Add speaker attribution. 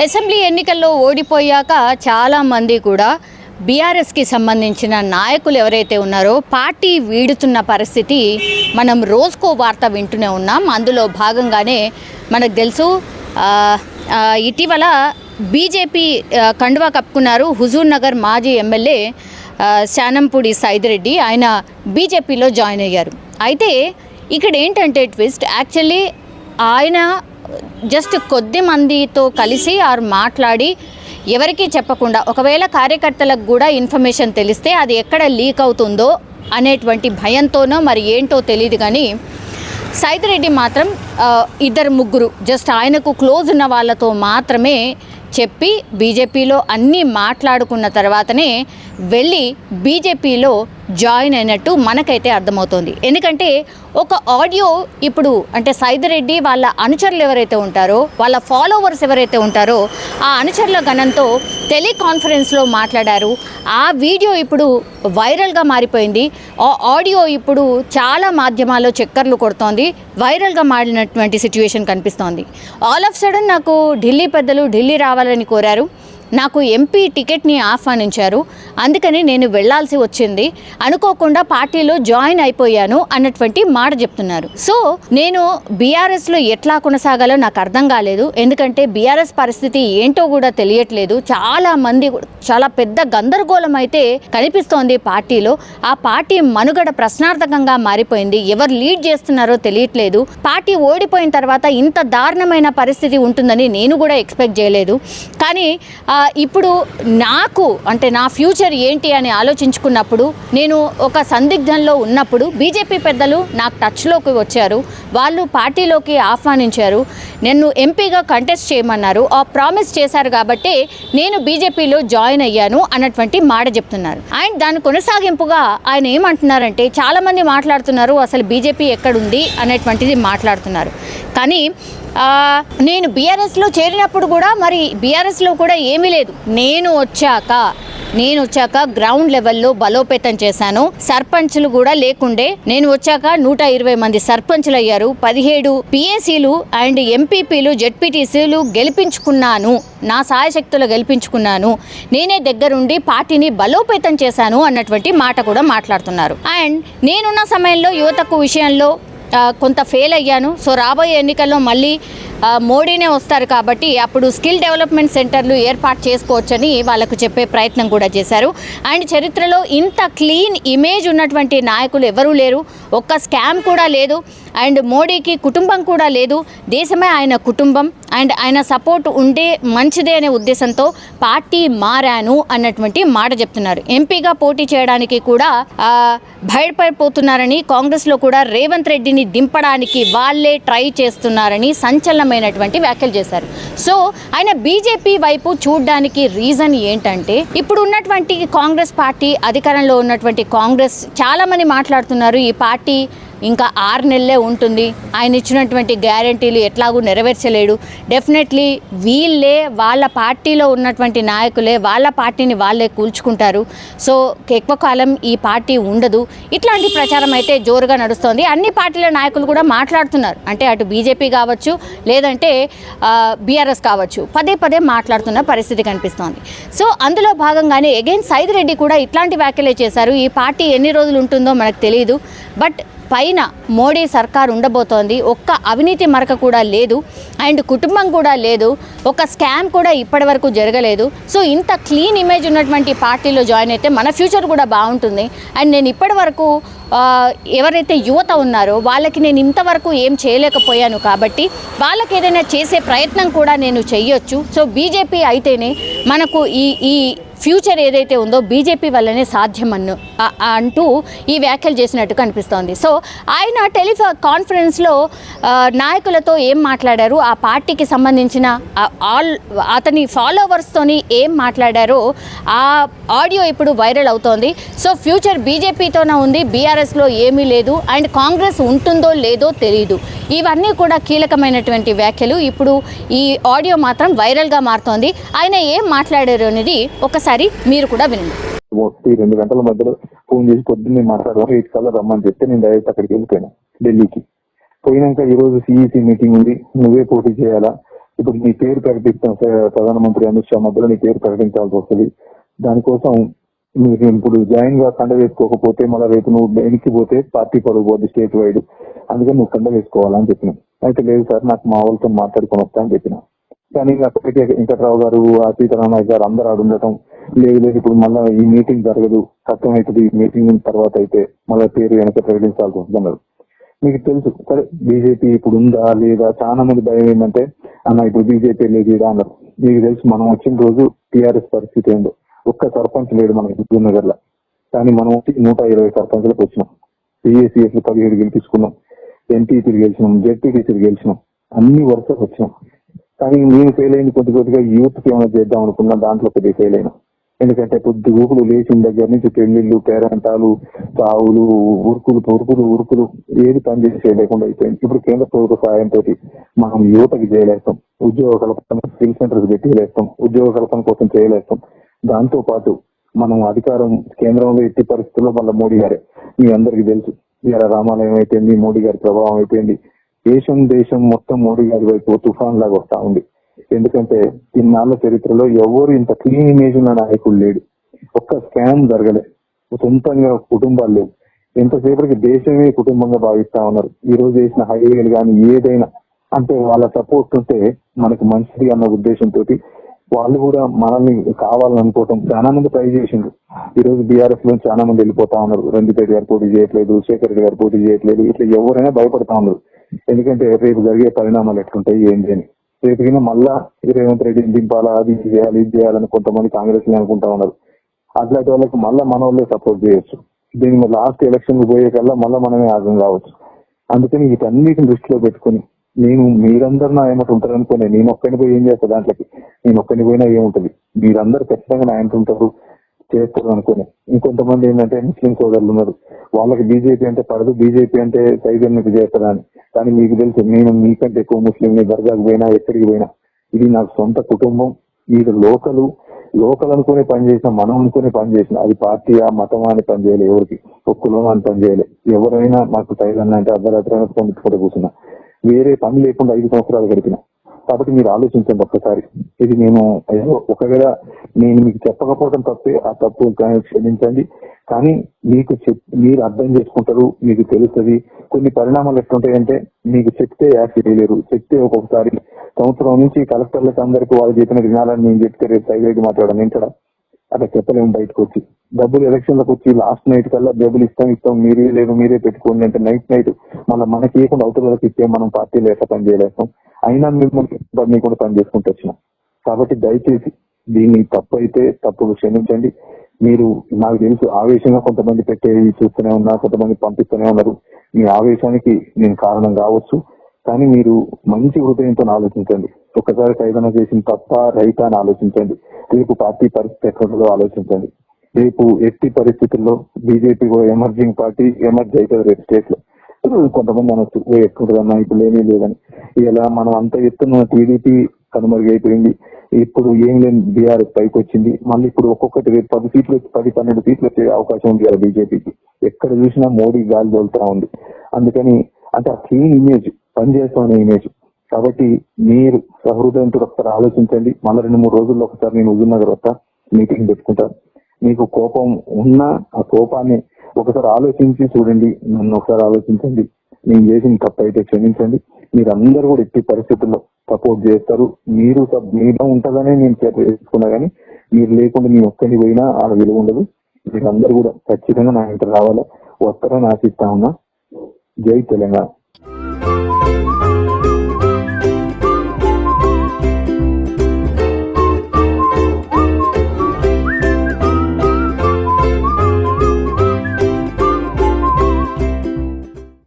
Speaker 1: Assembly ఎన్నికల్లో ఓడిపోయాక చాలామంది కూడా బీఆర్ఎస్కి సంబంధించిన నాయకులు ఎవరైతే ఉన్నారో పార్టీ వీడుతున్న పరిస్థితి మనం రోజుకో వార్త వింటూనే ఉన్నాం. అందులో భాగంగానే మనకు తెలుసు ఇటీవల బీజేపీ కండువా కప్పుకున్నారు హుజూర్ నగర్ మాజీ ఎమ్మెల్యే శానంపూడి సైదిరెడ్డి. ఆయన బీజేపీలో జాయిన్ అయ్యారు. అయితే ఇక్కడ ఏంటంటే ట్విస్ట్, యాక్చువల్లీ ఆయన జస్ట్ కొద్ది మందితో కలిసి మాట్లాడి ఎవరికీ చెప్పకుండా, ఒకవేళ కార్యకర్తలకు కూడా ఇన్ఫర్మేషన్ తెలిస్తే అది ఎక్కడ లీక్ అవుతుందో అనేటువంటి భయంతోనో మరి ఏంటో తెలియదు. కానీ సైదిరెడ్డి మాత్రం ఇద్దరు ముగ్గురు జస్ట్ ఆయనకు క్లోజ్ ఉన్న వాళ్ళతో మాత్రమే చెప్పి బీజేపీలో అన్నీ మాట్లాడుకున్న తర్వాతనే వెళ్ళి బీజేపీలో జాయిన్ అయినట్టు మనకైతే అర్థమవుతోంది. ఎందుకంటే ఒక ఆడియో ఇప్పుడు అంటే సైదిరెడ్డి వాళ్ళ అనుచరులు ఎవరైతే ఉంటారో, వాళ్ళ ఫాలోవర్స్ ఎవరైతే ఉంటారో ఆ అనుచరుల గణంతో టెలికాన్ఫరెన్స్లో మాట్లాడారు. ఆ వీడియో ఇప్పుడు వైరల్గా మారిపోయింది. ఆ ఆడియో ఇప్పుడు చాలా మాధ్యమాల్లో చక్కర్లు కొడుతోంది, వైరల్గా మారినటువంటి సిచ్యువేషన్ కనిపిస్తోంది. ఆల్ ఆఫ్ సడన్ నాకు ఢిల్లీ పెద్దలు ఢిల్లీ రావాలని కోరారు, నాకు ఎంపీ టికెట్ని ఆహ్వానించారు, అందుకని నేను వెళ్లాల్సి వచ్చింది, అనుకోకుండా పార్టీలో జాయిన్ అయిపోయాను అన్నటువంటి మాట చెప్తున్నారు. సో నేను బీఆర్ఎస్లో ఎట్లా కొనసాగాలో నాకు అర్థం కాలేదు. ఎందుకంటే బీఆర్ఎస్ పరిస్థితి ఏంటో కూడా తెలియట్లేదు. చాలా మంది చాలా పెద్ద గందరగోళం అయితే కనిపిస్తోంది పార్టీలో. ఆ పార్టీ మనుగడ ప్రశ్నార్థకంగా మారిపోయింది. ఎవరు లీడ్ చేస్తున్నారో తెలియట్లేదు. పార్టీ ఓడిపోయిన తర్వాత ఇంత దారుణమైన పరిస్థితి ఉంటుందని నేను కూడా ఎక్స్పెక్ట్ చేయలేదు. కానీ ఇప్పుడు నాకు అంటే నా ఫ్యూచర్ ఏంటి అని ఆలోచించుకున్నప్పుడు, నేను ఒక సందిగ్ధంలో ఉన్నప్పుడు బీజేపీ పెద్దలు నాకు టచ్లోకి వచ్చారు. వాళ్ళు పార్టీలోకి ఆహ్వానించారు, నన్ను ఎంపీగా కంటెస్ట్ చేయమన్నారు, ఆ ప్రామిస్ చేశారు కాబట్టి నేను బీజేపీలో జాయిన్ అయ్యాను అన్నటువంటి మాట చెప్తున్నారు. అండ్ దాని కొనసాగింపుగా ఆయన ఏమంటున్నారంటే, చాలామంది మాట్లాడుతున్నారు అసలు బీజేపీ ఎక్కడుంది అనేటువంటిది మాట్లాడుతున్నారు. కానీ నేను బీఆర్ఎస్లో చేరినప్పుడు కూడా మరి బీఆర్ఎస్లో కూడా ఏమీ లేదు. నేను వచ్చాక గ్రౌండ్ లెవెల్లో బలోపేతం చేశాను. సర్పంచ్లు కూడా లేకుండే, నేను వచ్చాక 120 మంది సర్పంచ్లు అయ్యారు, 17 పిఏసీలు అండ్ ఎంపీపీలు జెడ్పీటీసీలు గెలిపించుకున్నాను, నా సాయశక్తులు గెలిపించుకున్నాను, నేనే దగ్గరుండి పార్టీని బలోపేతం చేశాను అన్నటువంటి మాట కూడా మాట్లాడుతున్నారు. అండ్ నేనున్న సమయంలో యువతకు విషయంలో కొంత ఫెయిల్ అయ్యాను. సో రాబోయే ఎన్నికల్లో మళ్ళీ మోడీనే వస్తారు కాబట్టి అప్పుడు స్కిల్ డెవలప్మెంట్ సెంటర్లు ఏర్పాటు చేసుకోవచ్చని వాళ్ళకు చెప్పే ప్రయత్నం కూడా చేశారు. అండ్ చరిత్రలో ఇంత క్లీన్ ఇమేజ్ ఉన్నటువంటి నాయకులు ఎవరూ లేరు, ఒక్క స్కామ్ కూడా లేదు, అండ్ మోడీకి కుటుంబం కూడా లేదు, దేశమే ఆయన కుటుంబం, అండ్ ఆయన సపోర్ట్ ఉంటే మంచిదే అనే ఉద్దేశంతో పార్టీ మారాను అన్నటువంటి మాట చెప్తున్నారు. ఎంపీగా పోటీ చేయడానికి కూడా భయపడిపోతున్నారని, కాంగ్రెస్లో కూడా రేవంత్ రెడ్డిని దింపడానికి వాళ్ళే ట్రై చేస్తున్నారని సంచలనమైనటువంటి వ్యాఖ్యలు చేశారు. సో ఆయన బీజేపీ వైపు చూడడానికి రీజన్ ఏంటంటే, ఇప్పుడు ఉన్నటువంటి కాంగ్రెస్ పార్టీ, అధికారంలో ఉన్నటువంటి కాంగ్రెస్ చాలామంది మాట్లాడుతున్నారు ఈ పార్టీ ఇంకా 6 నెలలే ఉంటుంది, ఆయన ఇచ్చినటువంటి గ్యారంటీలు ఎట్లాగూ నెరవేర్చలేడు, డెఫినెట్లీ వీళ్ళే వాళ్ళ పార్టీలో ఉన్నటువంటి నాయకులే వాళ్ళ పార్టీని వాళ్ళే కూల్చుకుంటారు, సో ఎక్కువ కాలం ఈ పార్టీ ఉండదు, ఇట్లాంటి ప్రచారం అయితే జోరుగా నడుస్తోంది. అన్ని పార్టీల నాయకులు కూడా మాట్లాడుతున్నారు. అంటే అటు బీజేపీ కావచ్చు లేదంటే బీఆర్ఎస్ కావచ్చు, పదే మాట్లాడుతున్న పరిస్థితి కనిపిస్తోంది. సో అందులో భాగంగానే అగైన్ సైదిరెడ్డి కూడా ఇట్లాంటి వ్యాఖ్యలే చేశారు. ఈ పార్టీ ఎన్ని రోజులు ఉంటుందో మనకు తెలియదు, బట్ పైన మోడీ సర్కార్ ఉండబోతోంది, ఒక్క అవినీతి మరక కూడా లేదు, అండ్ కుటుంబం కూడా లేదు, ఒక స్కామ్ కూడా ఇప్పటి వరకు జరగలేదు. సో ఇంత క్లీన్ ఇమేజ్ ఉన్నటువంటి పార్టీలో జాయిన్ అయితే మన ఫ్యూచర్ కూడా బాగుంటుంది. అండ్ నేను ఇప్పటి వరకు ఎవరైతే యువత ఉన్నారో వాళ్ళకి నేను ఇంతవరకు ఏం చేయలేకపోయాను కాబట్టి వాళ్ళకి ఏదైనా చేసే ప్రయత్నం కూడా నేను చెయ్యొచ్చు. సో బీజేపీ అయితేనే మనకు ఈ ఫ్యూచర్ ఏదైతే ఉందో బీజేపీ వల్లనే సాధ్యం అంటూ ఈ వ్యాఖ్యలు చేసినట్టు కనిపిస్తోంది. సో ఆయన కాన్ఫరెన్స్లో నాయకులతో ఏం మాట్లాడారు, ఆ పార్టీకి సంబంధించిన అతని ఫాలోవర్స్తోని ఏం మాట్లాడారో ఆ ఆడియో ఇప్పుడు వైరల్ అవుతోంది. సో ఫ్యూచర్ బీజేపీతోనే ఉంది, బీఆర్ఎస్లో ఏమీ లేదు, అండ్ కాంగ్రెస్ ఉంటుందో లేదో తెలియదు. ఇవన్నీ కూడా కీలకమైనటువంటి వ్యాఖ్యలు. ఇప్పుడు ఈ ఆడియో మాత్రం వైరల్గా మారుతోంది. ఆయన ఏం మాట్లాడారు అనేది ఒకసారి మీరు కూడా వినండి.
Speaker 2: 2 గంటల మధ్యలో ఫోన్ చేసి పొద్దున్నే మాట్లాడదాం 8 కల్లా రమ్మని చెప్తే నేను డైరెక్ట్ అక్కడికి వెళ్ళిపోయాను ఢిల్లీకి. పోయినాక ఈ రోజు సిఈసి మీటింగ్ ఉంది, నువ్వే పోటీ చేయాలా, ఇప్పుడు నీ పేరు ప్రకటిస్తాం ప్రధానమంత్రి అమిత్ షా మధ్యలో నీ పేరు ప్రకటించాల్సి వస్తుంది. దానికోసం నువ్వు ఇప్పుడు జాయిన్ గా కండ వేసుకోకపోతే మళ్ళీ రేపు నువ్వు వెనక్కి పోతే పార్టీ పరుగు పోద్ది స్టేట్ వైడ్, అందుకని నువ్వు కండ వేసుకోవాలని చెప్పిన. అయితే లేదు సార్ నాకు మా వాళ్ళతో మాట్లాడుకొని వస్తా అని చెప్పిన. కానీ అప్పటికే వెంకట్రావు గారు, సీతారామయ్య గారు అందరూ ఆడు ఉండటం, లేదు లేదు ఇప్పుడు మళ్ళీ ఈ మీటింగ్ జరగదు, కష్టమవుతుంది, ఈ మీటింగ్ తర్వాత అయితే మళ్ళీ పేరు వెనక ప్రకటించాల్సి వస్తుంది అన్నారు. మీకు తెలుసు సరే బీజేపీ ఇప్పుడు ఉందా లేదా, చాలా మంది భయం ఏంటంటే అన్న ఇప్పుడు బీజేపీ లేదు అన్నారు. మీకు తెలుసు మనం వచ్చిన రోజు టీఆర్ఎస్ పరిస్థితి ఏందో, ఒక్క సర్పంచ్ లేడు మన నగర్ లో. కానీ మనం వచ్చి 120 సర్పంచ్లకు వచ్చినాం, పిఎస్సిఎస్ 17 గెలిపించుకున్నాం, ఎంపీపీలు గెలిచినాం, జెడ్పీటీసీలు గెలిచినాం, అన్ని వరుసకు వచ్చినాం. కానీ నేను ఫెయిల్ అయింది కొద్దిగా యూత్ కి ఏమైనా చేద్దాం అనుకున్నా, దాంట్లో కొద్దిగా ఫెయిల్ అయినా. ఎందుకంటే కొద్ది ఊపులు లేచిన దగ్గర నుంచి పెళ్లిళ్ళు, పేరంటాలు, చావులు, ఉరుకులు ఏది పని చేసే లేకుండా అయిపోయింది. ఇప్పుడు కేంద్ర ప్రభుత్వ సహాయంతో మనం యువతకి చేయలేస్తాం, ఉద్యోగ కల్పన స్కిల్ సెంటర్స్ పెట్టి చేయలేస్తాం, ఉద్యోగ కల్పన కోసం చేయలేస్తాం. దాంతో పాటు మనం అధికారం కేంద్రంలో ఎట్టి పరిస్థితుల్లో మళ్ళీ మోడీ గారే, మీ అందరికీ తెలుసు ఇలా రామాలయం అయిపోయింది, మోడీ గారి ప్రభావం అయిపోయింది. దేశం మొత్తం మోడీ గారి వైపు తుఫాన్ లాగా వస్తా ఉంది. ఎందుకంటే ఇన్నాళ్ళ చరిత్రలో ఎవరు ఇంత క్లీన్ ఇమేజ్ ఉన్న నాయకుడు లేడు, ఒక్క స్కామ్ జరగలే, సొంతంగా కుటుంబాలు లేవు. ఎంతసేపటికి దేశమే కుటుంబంగా భావిస్తా ఉన్నారు. ఈ రోజు వేసిన హైవేలు కానీ ఏదైనా అంటే వాళ్ళ సపోర్ట్ ఉంటే మనకు మంచిది అన్న ఉద్దేశంతో వాళ్ళు కూడా మనల్ని కావాలని అనుకోవటం చాలా మంది ట్రై చేసిండ్రు. ఈ రోజు బీఆర్ఎస్ లో చాలా మంది వెళ్ళిపోతా ఉన్నారు. రంజిపేట గారు పోటీ చేయట్లేదు, శేఖర్ రెడ్డి గారు పోటీ చేయట్లేదు, ఇట్లా ఎవరైనా భయపడతా ఉన్నారు. ఎందుకంటే రేపు జరిగే పరిణామాలు ఎట్లుంటాయి ఏంటి అని. రేపు మళ్ళా రేవంత్ రెడ్డిని దింపాలా, అది చేయాలి ఇది చేయాలని కొంతమంది కాంగ్రెస్ అనుకుంటా ఉన్నారు. అట్లాంటి వాళ్ళకి మళ్ళా మన వాళ్ళే సపోర్ట్ చేయొచ్చు. దీని లాస్ట్ ఎలక్షన్ పోయే కల్లా మళ్ళా మనమే ఆగం కావచ్చు. అందుకని వీటన్నిటిని దృష్టిలో పెట్టుకుని నేను మీరందరూ నా ఏమంటే ఉంటారు అనుకునే, నేను ఒక్కడిని పోయి ఏం చేస్తా, దాంట్లోకి నేను ఒక్కడిని పోయినా ఏముంటది, మీరందరూ ఖచ్చితంగా నా ఉంటుంటారు చేస్తారు అనుకుని. ఇంకొంతమంది ఏంటంటే ముస్లిం సోదరులు ఉన్నారు, వాళ్ళకి బీజేపీ అంటే పడదు, బీజేపీ అంటే సైతం మీకు చేస్తారా అని. కానీ మీకు తెలుసు నేను మీకంటే ఎక్కువ ముస్లింని, దర్గాకు పోయినా ఎక్కడికి పోయినా ఇది నాకు సొంత కుటుంబం. మీరు లోకల్ అనుకునే పని చేసిన, మనం అనుకునే పని చేసిన, అది పార్టీయా మతమా అని పని చేయలే, ఎవరికి ఒక్కలో అని పని చేయలే. ఎవరైనా నాకు టైలర్ అంటే అర్ధరాత్రి పొందుకుంటూ కూర్చున్నా, వేరే పని లేకుండా 5 సంవత్సరాలు గడిపిన. కాబట్టి మీరు ఆలోచించండి ఒక్కసారి. ఇది నేను ఒకవేళ నేను మీకు చెప్పకపోవడం తప్పే, ఆ తప్పు క్షమించండి. కానీ మీరు అర్థం చేసుకుంటారు, మీకు తెలుస్తుంది. కొన్ని పరిణామాలు ఎట్లుంటాయంటే మీకు చెప్తే యాక్ట్ చేయలేరు. చెప్తే ఒక్కొక్కసారి సంవత్సరం నుంచి కలెక్టర్లకు అందరికీ వాళ్ళు చెప్పిన వినాలని నేను చెప్తే రేపు సైలెంట్ మాట్లాడడం ఏంటడా, అట్లా చెప్పలేము. బయటకు వచ్చి డబ్బులు ఎలక్షన్లకు వచ్చి లాస్ట్ నైట్ కల్లా డబ్బులు ఇస్తాం మీరే పెట్టుకోండి అంటే నైట్ మళ్ళీ మనకి ఇవ్వకుండా అవతలకి ఇస్తే మనం పార్టీలో ఎట్లా పని చేయలేస్తాం. అయినా మిమ్మల్ని కూడా పని చేసుకుంటూ వచ్చినాం. కాబట్టి దయచేసి దీన్ని తప్పులు క్షమించండి. మీరు నాకు తెలుసు ఆవేశంగా కొంతమంది పెట్టేది చూస్తూనే ఉన్నా, కొంతమంది పంపిస్తూనే ఉన్నారు. మీ ఆవేశానికి నేను కారణం కావచ్చు. కానీ మీరు మంచి హృదయంతో ఆలోచించండి. ఒకసారి ఏదైనా చేసిన తప్ప రైతా అని ఆలోచించండి. రేపు పార్టీ పరిస్థితి ఎక్కడో ఆలోచించండి. రేపు ఎట్టి పరిస్థితుల్లో బీజేపీ ఎమర్జింగ్ పార్టీ ఎమర్జ్ అవుతుంది రేపు స్టేట్ లో. కొంతమంది అనొచ్చు ఎక్కువదన్నా ఇప్పుడు లేనే లేదని. ఇలా మనం అంత ఎత్తున టీడీపీ కనుమరుగైపోయింది. ఇప్పుడు ఏం లేని బీఆర్ఎస్ పైకి వచ్చింది. మళ్ళీ ఇప్పుడు ఒక్కొక్కటి రేపు 10-12 సీట్లు వచ్చే అవకాశం ఉంది కదా బీజేపీకి. ఎక్కడ చూసినా మోడీ గాలి తోలుతా ఉంది. అందుకని అంటే ఆ క్లీన్ ఇమేజ్ పనిచేస్తామనే ఇమేజ్. కాబట్టి మీరు సహృదయంతో ఒకసారి ఆలోచించండి. మళ్ళీ 2-3 రోజుల్లో ఒకసారి నేను హుజూర్నగర్ వస్తా, మీటింగ్ పెట్టుకుంటా. మీకు కోపం ఉన్నా ఆ కోపాన్ని ఒకసారి ఆలోచించి చూడండి, నన్ను ఒకసారి ఆలోచించండి. నేను చేసిన తప్పు అయితే క్షమించండి. మీరందరూ కూడా ఎట్టి పరిస్థితుల్లో సపోర్ట్ చేస్తారు. మీలో ఉంటుందనే నేను చేసుకున్నా, కానీ మీరు లేకుండా నేను ఒక్కడిని పోయినా ఆడ విలువ ఉండదు. మీరందరూ కూడా ఖచ్చితంగా నా ఇంటర్ రావాలా, వస్తారని ఆశిస్తా ఉన్నా. జై తెలంగాణ.